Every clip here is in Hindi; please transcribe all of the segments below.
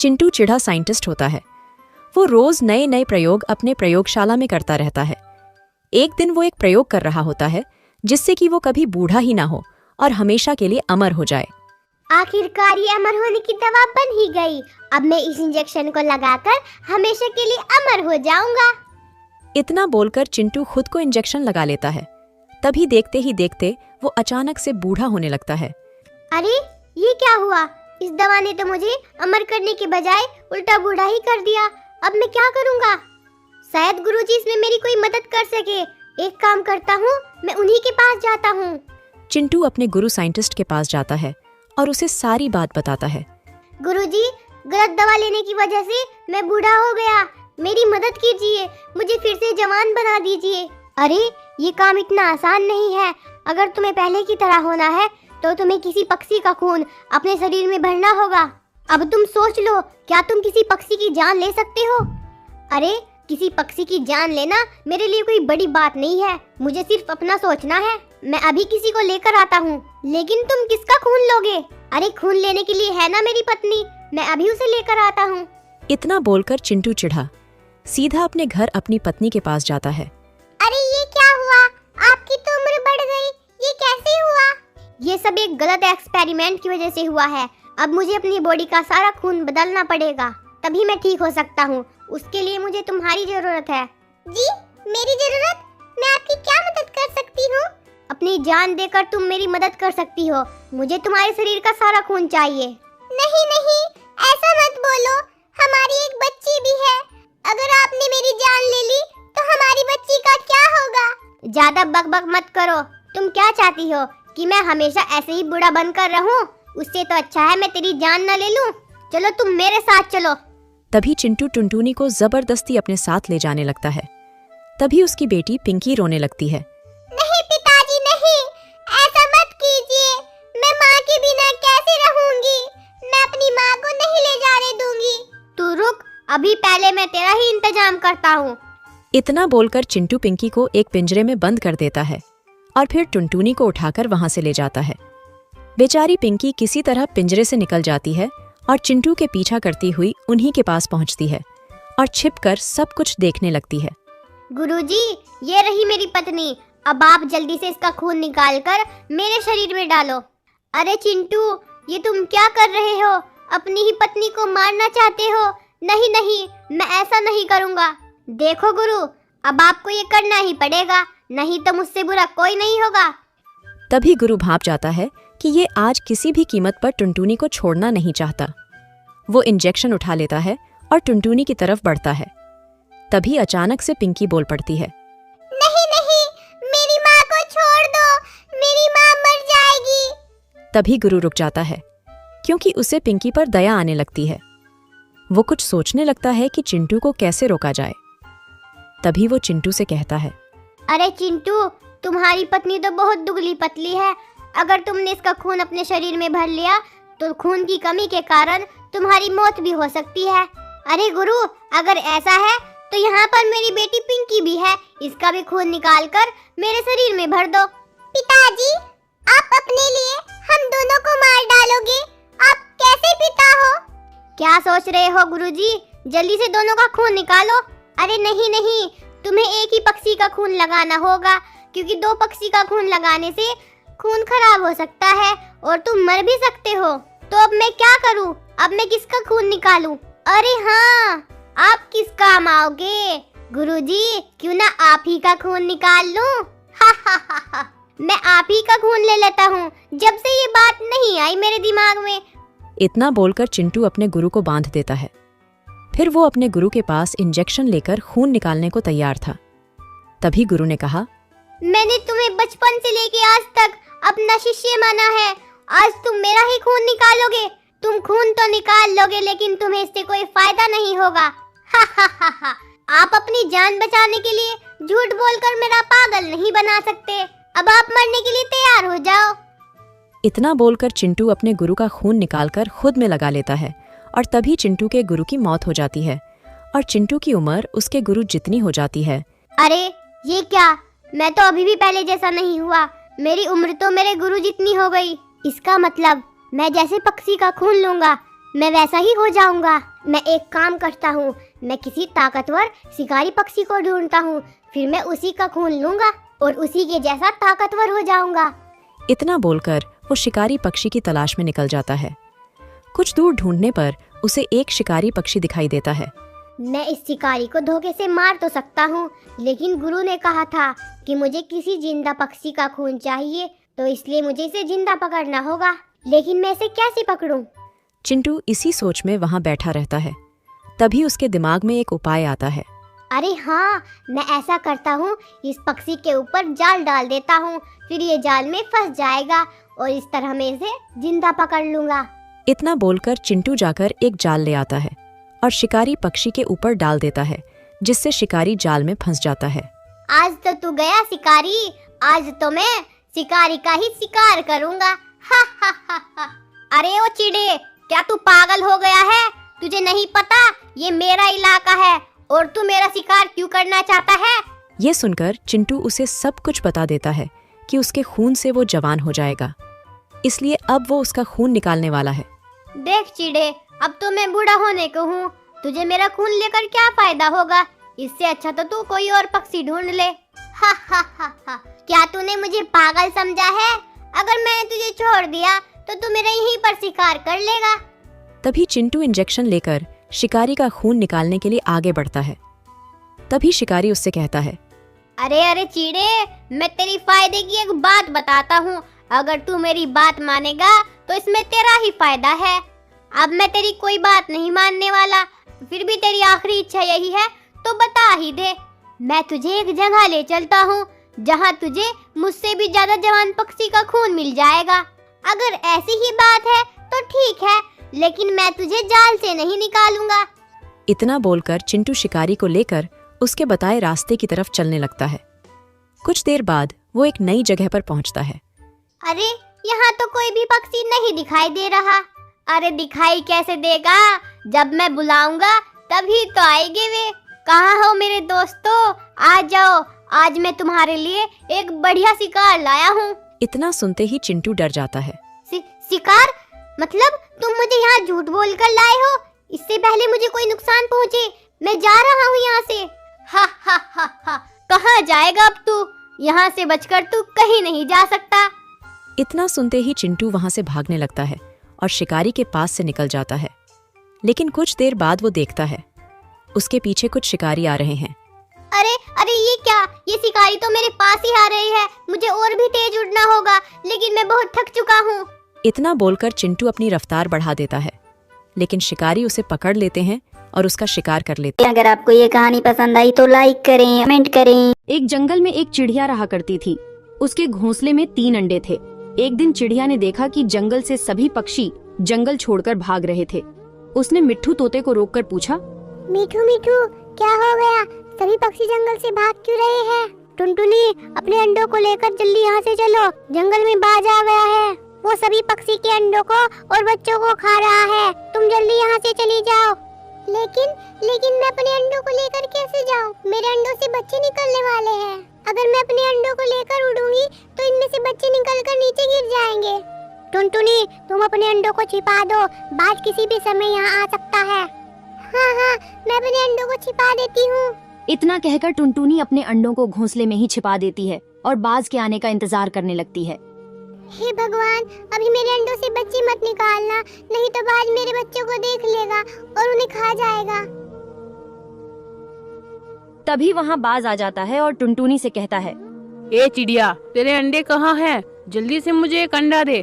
चिंटू चिढ़ा साइंटिस्ट होता है। वो रोज नए नए प्रयोग अपने प्रयोगशाला में करता रहता है। एक दिन वो एक प्रयोग कर रहा होता है जिससे कि वो कभी बूढ़ा ही ना हो और हमेशा के लिए अमर हो जाए। आखिरकार ये अमर होने की दवा बन ही गई। अब मैं इस इंजेक्शन को लगाकर हमेशा के लिए अमर हो जाऊंगा। इतना बोलकर चिंटू खुद को इंजेक्शन लगा लेता है। तभी देखते ही देखते वो अचानक से बूढ़ा होने लगता है। अरे ये क्या हुआ? इस दवा ने तो मुझे अमर करने के बजाय उल्टा बूढ़ा ही कर दिया। अब मैं क्या करूंगा? शायद गुरुजी इसमें मेरी कोई मदद कर सके। एक काम करता हूँ, मैं उन्हीं के पास जाता हूँ। चिंटू अपने गुरु साइंटिस्ट के पास जाता है और उसे सारी बात बताता है। गुरुजी, गलत दवा लेने की वजह से मैं बूढ़ा हो गया। मेरी मदद कीजिए, मुझे फिर से जवान बना दीजिए। अरे ये काम इतना आसान नहीं है। अगर तुम्हें पहले की तरह होना है तो तुम्हें किसी पक्षी का खून अपने शरीर में भरना होगा। अब तुम सोच लो, क्या तुम किसी पक्षी की जान ले सकते हो? अरे किसी पक्षी की जान लेना मेरे लिए कोई बड़ी बात नहीं है। मुझे सिर्फ अपना सोचना है। मैं अभी किसी को लेकर आता हूँ। लेकिन तुम किसका खून लोगे? अरे खून लेने के लिए है ना मेरी पत्नी, मैं अभी उसे लेकर आता हूँ। इतना बोलकर चिंटू चिढ़ा सीधा अपने घर अपनी पत्नी के पास जाता है। अरे ये क्या हुआ? आपकी तो उम्र बढ़ गई, ये कैसे हुआ? ये सब एक गलत एक्सपेरिमेंट की वजह से हुआ है। अब मुझे अपनी बॉडी का सारा खून बदलना पड़ेगा, तभी मैं ठीक हो सकता हूँ। उसके लिए मुझे तुम्हारी जरूरत है। जी, मेरी जरूरत? मैं आपकी क्या मदद कर सकती हूँ? अपनी जान देकर तुम मेरी मदद कर सकती हो। मुझे तुम्हारे शरीर का सारा खून चाहिए। नहीं नहीं, ऐसा मत बोलो। हमारी एक बच्ची भी है। अगर आपने मेरी जान ले ली तो हमारी बच्ची का क्या होगा? ज्यादा बकबक मत करो। तुम क्या चाहती हो कि मैं हमेशा ऐसे ही बूढ़ा बनकर रहूं? उससे तो अच्छा है मैं तेरी जान न ले लूं। चलो तुम मेरे साथ चलो। तभी चिंटू टुनटुनी को जबरदस्ती अपने साथ ले जाने लगता है। तभी उसकी बेटी पिंकी रोने लगती है। नहीं पिताजी नहीं, ऐसा मत कीजिए। मैं माँ के बिना कैसे रहूंगी? मैं अपनी माँ को नहीं ले जाने दूंगी। तू रुक, अभी पहले मैं तेरा ही इंतजाम करता हूँ। इतना बोलकर चिंटू पिंकी को एक पिंजरे में बंद कर देता है और फिर टुनटुनी को उठाकर वहां से ले जाता है। बेचारी पिंकी किसी तरह पिंजरे से निकल जाती है और चिंटू के पीछा करती हुई उन्हीं के पास पहुंचती है और छिपकर सब कुछ देखने लगती है। गुरुजी, ये रही मेरी पत्नी। अब आप जल्दी से इसका खून निकालकर मेरे शरीर में डालो। अरे चिंटू, ये तुम क्या कर रहे हो? अपनी ही पत्नी को मारना चाहते हो? नहीं नहीं, मैं ऐसा नहीं करूँगा। देखो गुरु, अब आपको ये करना ही पड़ेगा, नहीं तो मुझसे बुरा कोई नहीं होगा। तभी गुरु भाप जाता है कि ये आज किसी भी कीमत पर टुनटुनी को छोड़ना नहीं चाहता। वो इंजेक्शन उठा लेता है और टुनटुनी की तरफ बढ़ता है। तभी अचानक से पिंकी बोल पड़ती है। नहीं नहीं, मेरी माँ को छोड़ दो, मेरी माँ मर जाएगी। तभी गुरु रुक जाता है क्योंकि उसे पिंकी पर दया आने लगती है। वो कुछ सोचने लगता है कि चिंटू को कैसे रोका जाए। तभी वो चिंटू से कहता है। अरे चिंटू, तुम्हारी पत्नी तो बहुत दुबली पतली है। अगर तुमने इसका खून अपने शरीर में भर लिया तो खून की कमी के कारण तुम्हारी मौत भी हो सकती है। अरे गुरु, अगर ऐसा है तो यहाँ पर मेरी बेटी पिंकी भी है। इसका भी खून निकालकर मेरे शरीर में भर दो। पिताजी, आप अपने लिए हम दोनों को मार डालोगे? आप कैसे पिता हो? क्या सोच रहे हो गुरुजी? जल्दी से दोनों का खून निकालो। अरे नहीं नहीं, तुम्हें एक ही पक्षी का खून लगाना होगा, क्योंकि दो पक्षी का खून लगाने से खून खराब हो सकता है और तुम मर भी सकते हो। तो अब मैं क्या करूं? अब मैं किसका खून निकालूं? अरे हाँ, आप किस काम आओगे? गुरुजी, क्यों ना आप ही का खून निकाल लूं? हा हा हा हा, मैं आप ही का खून ले लेता हूँ। जब से ये बात नहीं आई मेरे दिमाग में। इतना बोलकर चिंटू अपने गुरु को बांध देता है। फिर वो अपने गुरु के पास इंजेक्शन लेकर खून निकालने को तैयार था। तभी गुरु ने कहा, मैंने तुम्हें बचपन से लेके आज तक अपना शिष्य माना है। आज तुम मेरा ही खून निकालोगे? तुम खून तो निकाल लोगे, लेकिन तुम्हें इससे कोई फायदा नहीं होगा। हा हा हा हा, आप अपनी जान बचाने के लिए झूठ बोलकर मेरा पागल नहीं बना सकते। अब आप मरने के लिए तैयार हो जाओ। इतना बोलकर चिंटू अपने गुरु का खून निकालकर खुद में लगा लेता है और तभी चिंटू के गुरु की मौत हो जाती है और चिंटू की उम्र उसके गुरु जितनी हो जाती है। अरे ये क्या? मैं तो अभी भी पहले जैसा नहीं हुआ। मेरी उम्र तो मेरे गुरु जितनी हो गई। इसका मतलब मैं जैसे पक्षी का खून लूंगा, मैं वैसा ही हो जाऊंगा। मैं एक काम करता हूँ, मैं किसी ताकतवर शिकारी पक्षी को ढूंढता हूँ, फिर मैं उसी का खून लूंगा और उसी के जैसा ताकतवर हो जाऊंगा। इतना बोलकर वो शिकारी पक्षी की तलाश में निकल जाता है। कुछ दूर ढूंढने पर उसे एक शिकारी पक्षी दिखाई देता है। मैं इस शिकारी को धोखे से मार तो सकता हूँ, लेकिन गुरु ने कहा था कि मुझे किसी जिंदा पक्षी का खून चाहिए, तो इसलिए मुझे इसे जिंदा पकड़ना होगा। लेकिन मैं इसे कैसे पकड़ूं? चिंटू इसी सोच में वहाँ बैठा रहता है। तभी उसके दिमाग में एक उपाय आता है। अरे हाँ, मैं ऐसा करता हूँ, इस पक्षी के ऊपर जाल डाल देता हूँ, फिर ये जाल में फंस जाएगा और इस तरह मैं इसे जिंदा पकड़ लूंगा। इतना बोलकर चिंटू जाकर एक जाल ले आता है और शिकारी पक्षी के ऊपर डाल देता है, जिससे शिकारी जाल में फंस जाता है। आज तो तू गया शिकारी, आज तो मैं शिकारी का ही शिकार करूंगा। हा हा हा हा। अरे ओ चिड़े, क्या तू पागल हो गया है? तुझे नहीं पता ये मेरा इलाका है और तू मेरा शिकार क्यों करना चाहता है? ये सुनकर चिंटू उसे सब कुछ बता देता है कि उसके खून से वो जवान हो जाएगा, इसलिए अब वो उसका खून निकालने वाला है। देख चिड़े, अब तो मैं बूढ़ा होने को हूँ, तुझे मेरा खून लेकर क्या फायदा होगा? इससे अच्छा तो तू कोई और पक्षी ढूंढ ले। हा हा हा हा। क्या तूने मुझे पागल समझा है? अगर मैंने तुझे छोड़ दिया तो तू मेरा यहीं पर शिकार कर लेगा। तभी चिंटू इंजेक्शन लेकर शिकारी का खून निकालने के लिए आगे बढ़ता है। तभी शिकारी उससे कहता है, अरे अरे चिड़े, मैं तेरी फायदे की एक बात बताता हूँ, अगर तू मेरी बात मानेगा तो इसमें तेरा ही फायदा है। अब मैं तेरी कोई बात नहीं मानने वाला, फिर भी तेरी आखिरी इच्छा यही है तो बता ही दे। मैं तुझे एक जगह ले चलता हूँ जहाँ तुझे मुझसे भी ज्यादा जवान पक्षी का खून मिल जाएगा। अगर ऐसी ही बात है तो ठीक है, लेकिन मैं तुझे जाल से नहीं निकालूंगा। इतना बोलकर चिंटू शिकारी को लेकर उसके बताए रास्ते की तरफ चलने लगता है। कुछ देर बाद वो एक नई जगह पर पहुंचता है। अरे यहाँ तो कोई भी पक्षी नहीं दिखाई दे रहा। अरे दिखाई कैसे देगा, जब मैं बुलाऊंगा तभी तो आएंगे वे। कहाँ हो मेरे दोस्तों, आ जाओ, आज मैं तुम्हारे लिए एक बढ़िया शिकार लाया हूँ। इतना सुनते ही चिंटू डर जाता है। शिकार? मतलब तुम मुझे यहाँ झूठ बोलकर लाए हो? इससे पहले मुझे कोई नुकसान पहुँचे, मैं जा रहा हूँ यहाँ से। हा हा हा हा। कहाँ जाएगा अब तू? यहाँ से बचकर तू कहीं नहीं जा सकता। इतना सुनते ही चिंटू वहाँ से भागने लगता है और शिकारी के पास से निकल जाता है। लेकिन कुछ देर बाद वो देखता है उसके पीछे कुछ शिकारी आ रहे हैं। अरे अरे ये क्या? ये शिकारी तो मेरे पास ही आ रही है। मुझे और भी तेज उड़ना होगा, लेकिन मैं बहुत थक चुका हूँ। इतना बोलकर चिंटू अपनी रफ्तार बढ़ा देता है, लेकिन शिकारी उसे पकड़ लेते हैं और उसका शिकार कर लेते हैं। अगर आपको ये कहानी पसंद आई तो लाइक करें, कमेंट करें। एक जंगल में एक चिड़िया रहा करती थी। उसके घोंसले में 3 अंडे थे। एक दिन चिड़िया ने देखा कि जंगल से सभी पक्षी जंगल छोड़कर भाग रहे थे। उसने मिट्ठू तोते को रोककर पूछा, मिठू मिठू, क्या हो गया? सभी पक्षी जंगल से भाग क्यों रहे हैं? टुनटुनी, अपने अंडों को लेकर जल्दी यहाँ से चलो, जंगल में बाज आ गया है। वो सभी पक्षी के अंडों को और बच्चों को खा रहा है। तुम जल्दी यहाँ से चली जाओ। लेकिन मैं अपने अंडों को लेकर कैसे जाऊँ? मेरे अंडों से बच्चे निकलने वाले हैं। अगर मैं अपने अंडों को लेकर उड़ूंगी तो इनमें से बच्चे निकलकर नीचे गिर जाएंगे। टुनटुनी, तुम अपने अंडों को छिपा दो, बाज किसी भी समय यहाँ आ सकता है। हाँ, मैं अपने अंडों को छिपा देती हूँ। इतना कहकर टुनटुनी अपने अंडों को घोंसले में ही छिपा देती है और बाज के आने का इंतजार करने लगती है। हे भगवान, अभी मेरे अंडों से बच्चे मत निकालना, नहीं तो बाज मेरे बच्चों को देख लेगा और उन्हें खा जाएगा। तभी वहाँ बाज आ जाता है और टुनटुनी से कहता है, ए चिड़िया, तेरे अंडे कहाँ हैं? जल्दी से मुझे एक अंडा दे।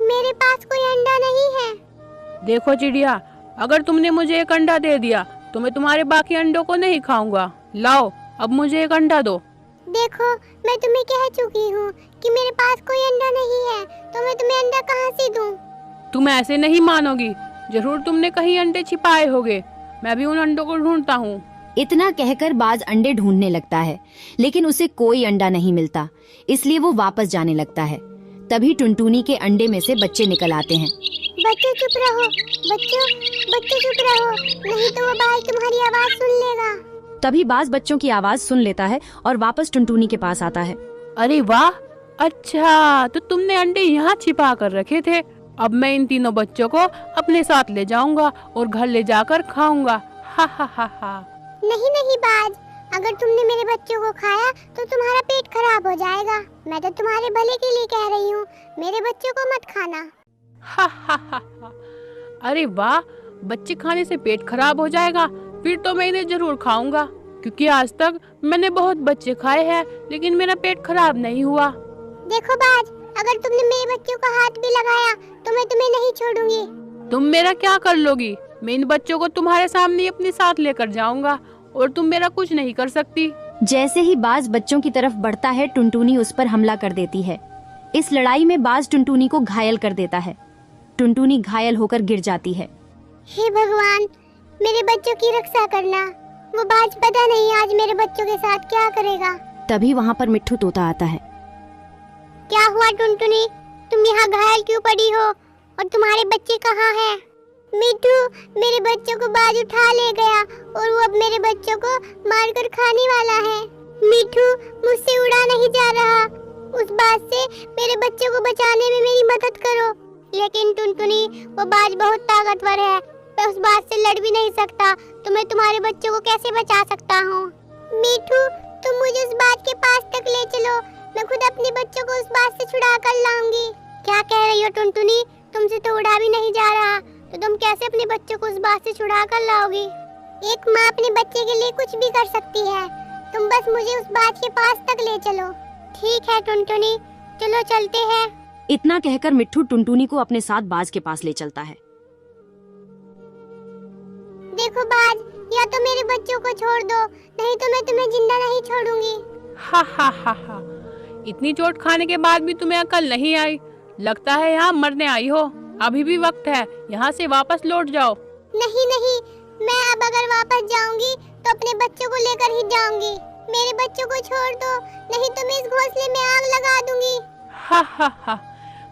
मेरे पास कोई अंडा नहीं है। देखो चिड़िया, अगर तुमने मुझे एक अंडा दे दिया तो मैं तुम्हारे बाकी अंडों को नहीं खाऊंगा। लाओ, अब मुझे एक अंडा दो। देखो, मैं तुम्हें कह चुकी हूँ कि मेरे पास कोई अंडा नहीं है, तो मैं तुम्हें अंडा कहाँ से दूँ? तुम ऐसे नहीं मानोगी, जरूर तुमने कहीं अंडे छिपाए होंगे। मैं भी उन अंडों को ढूंढता हूँ। इतना कहकर बाज अंडे ढूंढने लगता है, लेकिन उसे कोई अंडा नहीं मिलता, इसलिए वो वापस जाने लगता है। तभी टुनटुनी के अंडे में से बच्चे निकल आते हैं। बच्चों चुप रहो, बच्चों चुप रहो, नहीं तो वो बाज तुम्हारी आवाज सुन लेगा। तभी बाज बच्चों की आवाज सुन लेता है और वापस टुनटुनी के पास आता है। अरे वाह, अच्छा तो तुमने अंडे यहाँ छिपा कर रखे थे। अब मैं इन तीनों बच्चों को अपने साथ ले जाऊंगा और घर ले जाकर खाऊंगा। हा हा हा हा। नहीं नहीं बाज, अगर तुमने मेरे बच्चों को खाया तो तुम्हारा पेट खराब हो जाएगा। मैं तो तुम्हारे भले के लिए कह रही हूँ, मेरे बच्चों को मत खाना। हा हा हा हा। अरे वाह, बच्चे खाने से पेट खराब हो जाएगा? फिर तो मैं इन्हें जरूर खाऊंगा, क्योंकि आज तक मैंने बहुत बच्चे खाए हैं लेकिन मेरा पेट खराब नहीं हुआ। देखो बाज, अगर तुमने मेरे बच्चों को हाथ भी लगाया तो मैं तुम्हें नहीं छोड़ूंगी। तुम मेरा क्या कर लोगी? मैं इन बच्चों को तुम्हारे सामने ही अपने साथ लेकर जाऊंगा और तुम मेरा कुछ नहीं कर सकती। जैसे ही बाज बच्चों की तरफ बढ़ता है, टुनटुनी उस पर हमला कर देती है। इस लड़ाई में बाज टुनटुनी को घायल कर देता है। टुनटुनी घायल होकर गिर जाती है। हे भगवान, मेरे बच्चों की रक्षा करना। वो बाज पता नहीं आज मेरे बच्चों के साथ क्या करेगा। तभी वहाँ पर मिट्ठू तोता आता है। क्या हुआ टुनटुनी, तुम यहाँ घायल क्यों पड़ी हो और तुम्हारे बच्चे कहाँ हैं? मिट्ठू, मेरे बच्चों को बाज उठा ले गया और वो अब मेरे बच्चों को मारकर खाने वाला है। मिट्ठू, मुझसे उड़ा नहीं जा रहा। उस बाज से मेरे बच्चों को बचाने में मेरी मदद करो। लेकिन टुनटुनी, वो बाज बहुत ताकतवर है, मैं उस बाज से लड़ भी नहीं सकता, तो मैं तुम्हारे बच्चों को कैसे बचा सकता हूँ? मिट्ठू, तुम मुझे उस बाज के पास तक ले चलो, मैं खुद अपने बच्चों को उस बाज से छुड़ा कर लाऊंगी। क्या कह रही हो टुनटुनी? तुमसे तो उड़ा भी नहीं जा रहा, तो तुम कैसे अपने बच्चों को उस बाज से छुड़ा कर लाओगी? एक माँ अपने बच्चे के लिए कुछ भी कर सकती है, तुम बस मुझे उस बाज के पास तक ले चलो। ठीक है टुनटुनी, चलो चलते हैं। इतना कहकर मिट्ठू टुनटुनी को अपने साथ बाज के पास ले चलता है। देखो बाज, या तो मेरे बच्चों को छोड़ दो, नहीं तो मैं तुम्हें जिंदा नहीं छोड़ूंगी। हा हा हा हा। इतनी चोट खाने के बाद भी तुम्हें अकल नहीं आई? लगता है यहाँ मरने आई हो। अभी भी वक्त है, यहाँ से वापस लौट जाओ। नहीं नहीं, मैं अब अगर वापस जाऊंगी तो अपने बच्चों को लेकर ही जाऊंगी। मेरे बच्चों को छोड़ दो, नहीं तो मैं इस घोंसले में आग लगा दूंगी। हा हा हा।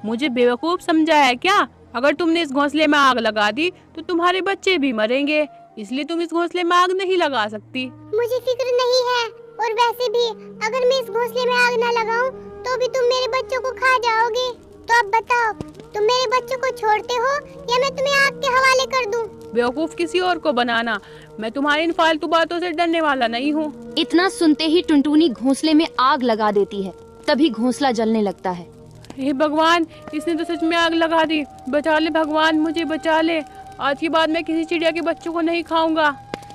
मुझे बेवकूफ समझा है क्या? अगर तुमने इस घोंसले में आग लगा दी तो तुम्हारे बच्चे भी मरेंगे, इसलिए तुम इस घोंसले में आग नहीं लगा सकती। मुझे फिक्र नहीं है, और वैसे भी अगर मैं इस घोंसले में आग न लगाऊं तो भी तुम मेरे बच्चों को खा जाओगे। तो अब बताओ, तुम मेरे बच्चों को छोड़ते हो या मैं तुम्हें आग के हवाले कर दूं? बेवकूफ किसी और को बनाना, मैं तुम्हारी इन फालतू बातों से डरने वाला नहीं हूँ। इतना सुनते ही टुनटुनी घोंसले में आग लगा देती है। तभी घोंसला जलने लगता है। हे भगवान, इसने तो सच में आग लगा दी। बचा ले भगवान, मुझे बचा ले। आज के बाद मैं किसी चिड़िया के बच्चों को नहीं खाऊंगा।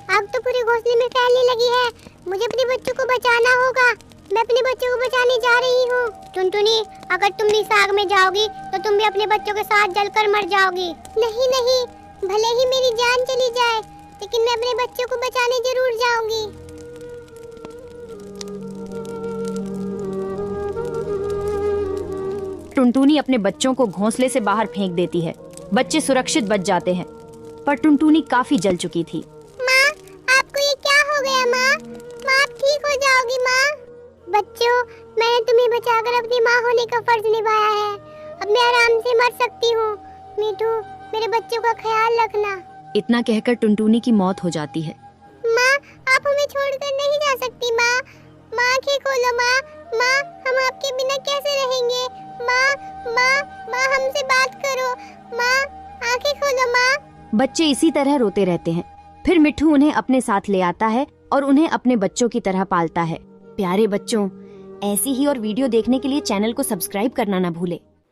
आग तो पूरे घोंसले में फैलने लगी है, मुझे अपने बच्चों को बचाना होगा। मैं अपने बच्चों को बचाने जा रही हूँ। टुनटुनी, अगर तुम इस आग में जाओगी तो तुम भी अपने बच्चों के साथ जलकर मर जाओगी। नहीं नहीं, भले ही मेरी जान चली जाए, लेकिन मैं अपने बच्चों को बचाने जरूर जाऊंगी। टुनटुनी अपने बच्चों को घोंसले से बाहर फेंक देती है। बच्चे सुरक्षित बच जाते हैं, पर टुनटुनी काफी जल चुकी थी। माँ, आपको ये क्या हो गया? माँ, आप ठीक हो जाओगी माँ? बच्चों, मैंने तुम्हें बचाकर अपनी माँ होने का फर्ज निभाया है। अब मैं आराम से मर सकती हूँ। मिठू, मेरे बच्चों का ख्याल रखना। इतना कहकर टुनटुनी की मौत हो जाती है। माँ, आप हमें छोड़कर नहीं जा सकती। माँ, माँ आँखें खोलो। माँ, माँ, हम आपके बिना कैसे रहेंगे? माँ, माँ, माँ, हमसे बात करो। माँ, आँखें खोलो माँ। बच्चे इसी तरह रोते रहते हैं। फिर मिट्ठू उन्हें अपने साथ ले आता है और उन्हें अपने बच्चों की तरह पालता है। प्यारे बच्चों, ऐसी ही और वीडियो देखने के लिए चैनल को सब्सक्राइब करना ना भूले।